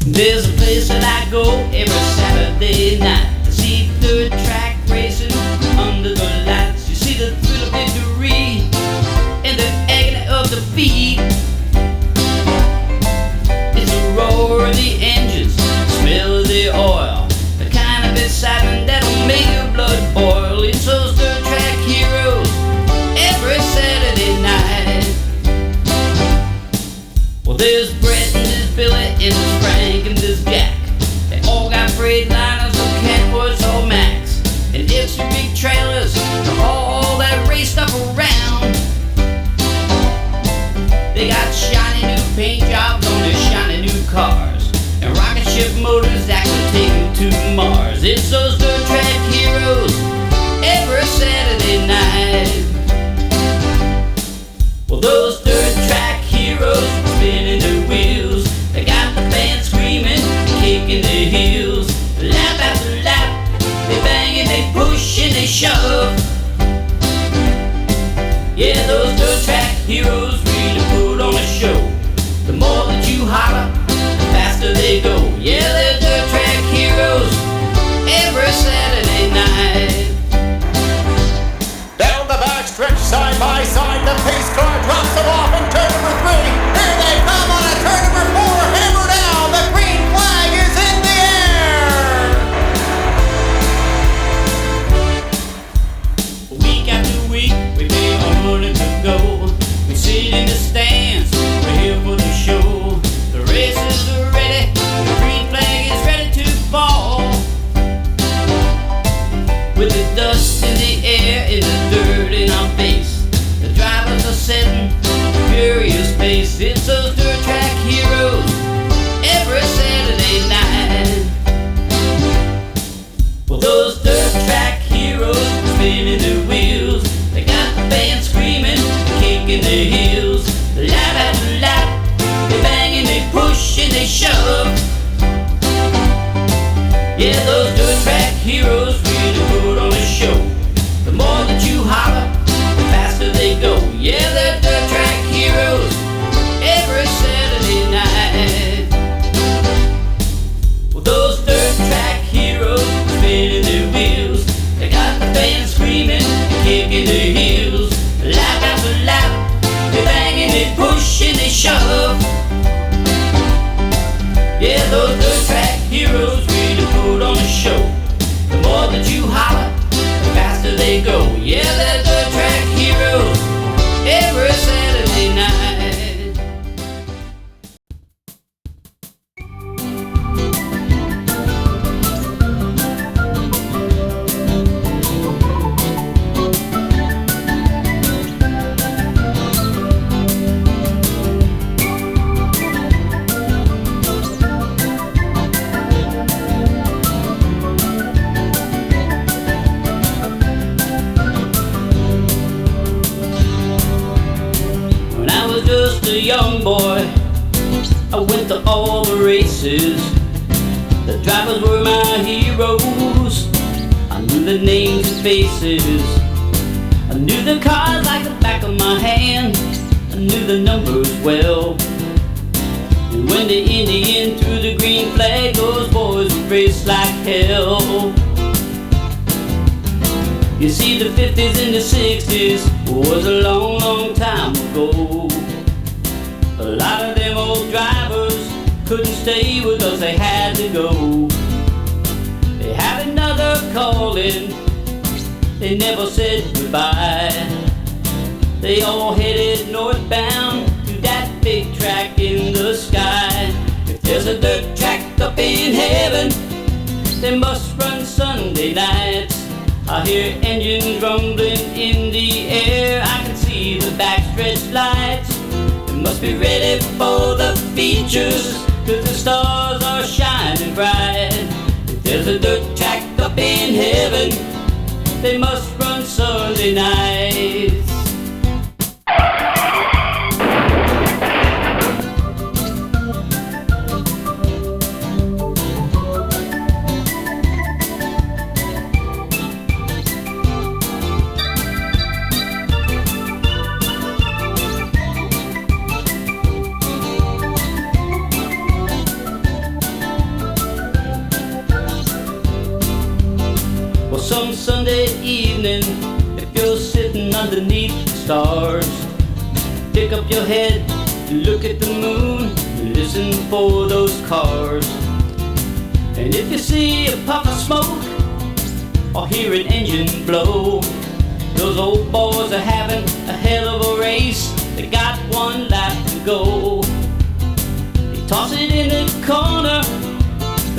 There's a place that I go every Saturday night to see third track racing under the lights. You see the thrill of victory and the agony of defeat. It's the roar of the engines, smell of the oil, the kind of excitement that'll make your blood boil. It's those third track heroes every Saturday night. Well, there's Brett and there's Billy and there's Frank and there's Jack. They all got freight liners or Kentwoods or Max, and extra big trailers to haul all that race stuff around. They got shiny new paint jobs on their shiny new cars, and rocket ship motors that can take them to Mars. It's those dirt track heroes every Saturday night. Well, those dirt track heroes spinning their wheels, they got the fans screaming, kicking their heels. Lap after lap, they bang and they push and they shove. Yeah, those dirt track heroes really put on a show. The more that you holler, the faster they go. Yeah, they're dirt track heroes every Saturday night. Down the back stretch, side by side, the pace car drops them off in turn number 3. Here they come on a turn number 4. Hammer down, the green flag is in the air. Week after week, we pay our money to go. We sit in the stands, we're here for the show. The races are ready, the green flag is ready to fall. With the dust in the air and the dirt in our face, the drivers are setting a furious pace. It's those dirt track heroes every Saturday night. Well, those dirt track heroes spinning their wheels, they got the band screaming, kicking their heels. Lap after lap, they bang and they push and they shove. Yeah, those dirt track heroes really put on a show. The more that you holler, the faster they go. Yeah, they're dirt track heroes every Saturday night. Well, those dirt track heroes spinning their wheels, they got the band screaming and kicking their heels. Lap after lap, they bang and they push and they shove. Yeah, those dirt track heroes really put on a show. The more that you holler, the faster they go. Yeah, they're dirt track heroes every Saturday night. When I was just a young boy, I went to all the races. The drivers were my heroes. I knew the names and faces. I knew the cars like the back of my hand. I knew the numbers well. And when the Indian threw the green flag, those boys would race like hell. You see, the 50s and the 60s was a long, long time ago. A lot of them old drivers couldn't stay with us, they had to go. They had another calling, they never said goodbye. They all headed northbound to that big track in the sky. If there's a dirt track up in heaven, they must run Sunday nights. I hear engines rumbling in the air, I can see the backstretch lights. They must be ready for the features, 'cause the stars are shining bright. If there's a dirt track up in heaven, they must run Sunday nights. Sunday evening, if you're sitting underneath the stars, pick up your head, look at the moon, listen for those cars. And if you see a puff of smoke or hear an engine blow, those old boys are having a hell of a race. They got one lap to go. They toss it in the corner,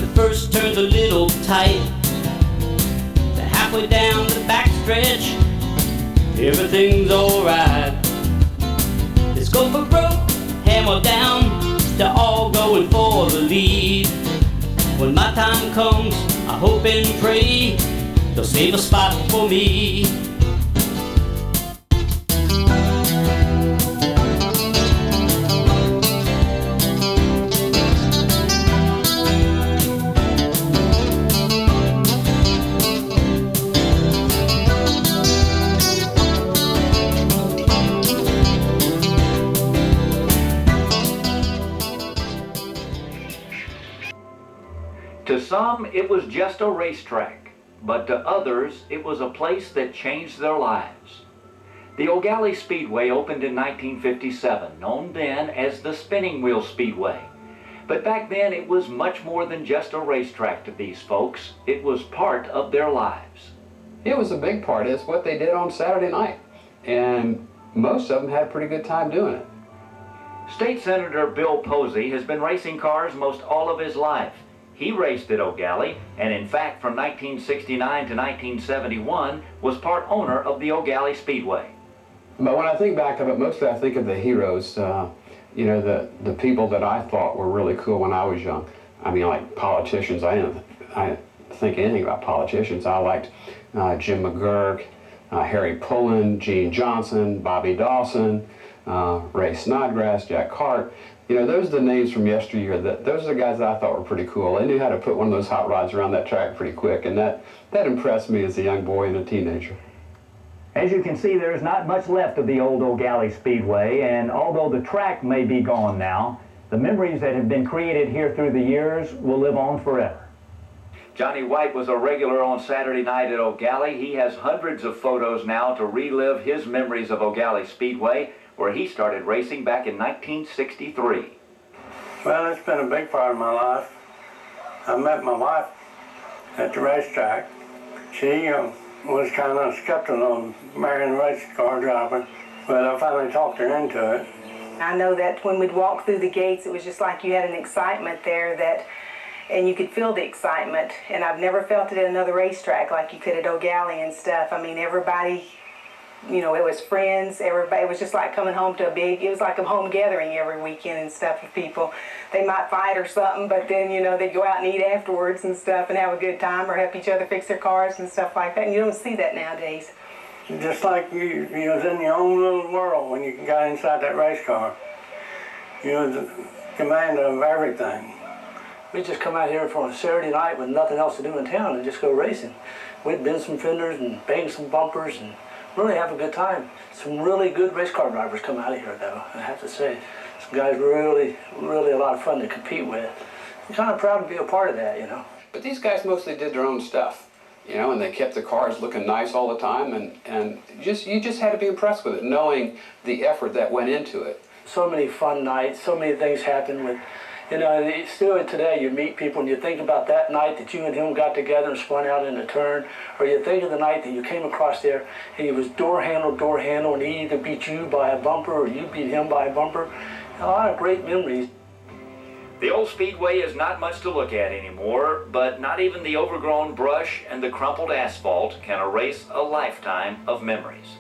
the first turn's a little tight. They're halfway down the backstretch, everything's alright. Let's go for broke, hammer down, they're all going for the lead. When my time comes, I hope and pray they'll save a spot for me. To some, it was just a racetrack, but to others, it was a place that changed their lives. The Eau Gallie Speedway opened in 1957, known then as the Spinning Wheel Speedway. But back then, it was much more than just a racetrack to these folks. It was part of their lives. It was a big part. It's what they did on Saturday night, and most of them had a pretty good time doing it. State Senator Bill Posey has been racing cars most all of his life. He raced at Eau Gallie, and in fact from 1969 to 1971 was part owner of the Eau Gallie Speedway. But when I think back of it, mostly I think of the heroes, you know, the people that I thought were really cool when I was young. I mean, like politicians. I didn't think anything about politicians. I liked Jim McGurk, Harry Pullen, Gene Johnson, Bobby Dawson, Ray Snodgrass, Jack Hart. You know, those are the names from yesteryear. Those are the guys that I thought were pretty cool. They knew how to put one of those hot rods around that track pretty quick, and that impressed me as a young boy and a teenager. As you can see, there's not much left of the old Eau Gallie Speedway, and although the track may be gone now, the memories that have been created here through the years will live on forever. Johnny White was a regular on Saturday night at Eau Gallie. He has hundreds of photos now to relive his memories of Eau Gallie Speedway, where he started racing back in 1963. Well, it's been a big part of my life. I met my wife at the racetrack. She was kind of skeptical of marrying a race car driver, but I finally talked her into it. I know that when we'd walk through the gates, it was just like you had an excitement there and you could feel the excitement. And I've never felt it at another racetrack like you could at Eau Gallie and stuff. I mean, everybody, you know, it was friends, everybody. It was just like coming home to it was like a home gathering every weekend and stuff with people. They might fight or something, but then, you know, they'd go out and eat afterwards and stuff and have a good time or help each other fix their cars and stuff like that. And you don't see that nowadays. Just like you was in your own little world when you got inside that race car. You was the command of everything. We just come out here for a Saturday night with nothing else to do in town and just go racing. We'd bend some fenders and bang some bumpers and really have a good time. Some really good race car drivers come out of here, though, I have to say. Some guys really, really a lot of fun to compete with. I'm kind of proud to be a part of that, you know. But these guys mostly did their own stuff, you know, and they kept the cars looking nice all the time, and you just had to be impressed with it, knowing the effort that went into it. So many fun nights, so many things happened with, you know, still today you meet people and you think about that night that you and him got together and spun out in a turn, or you think of the night that you came across there and he was door handle, and he either beat you by a bumper or you beat him by a bumper. A lot of great memories. The old Speedway is not much to look at anymore, but not even the overgrown brush and the crumpled asphalt can erase a lifetime of memories.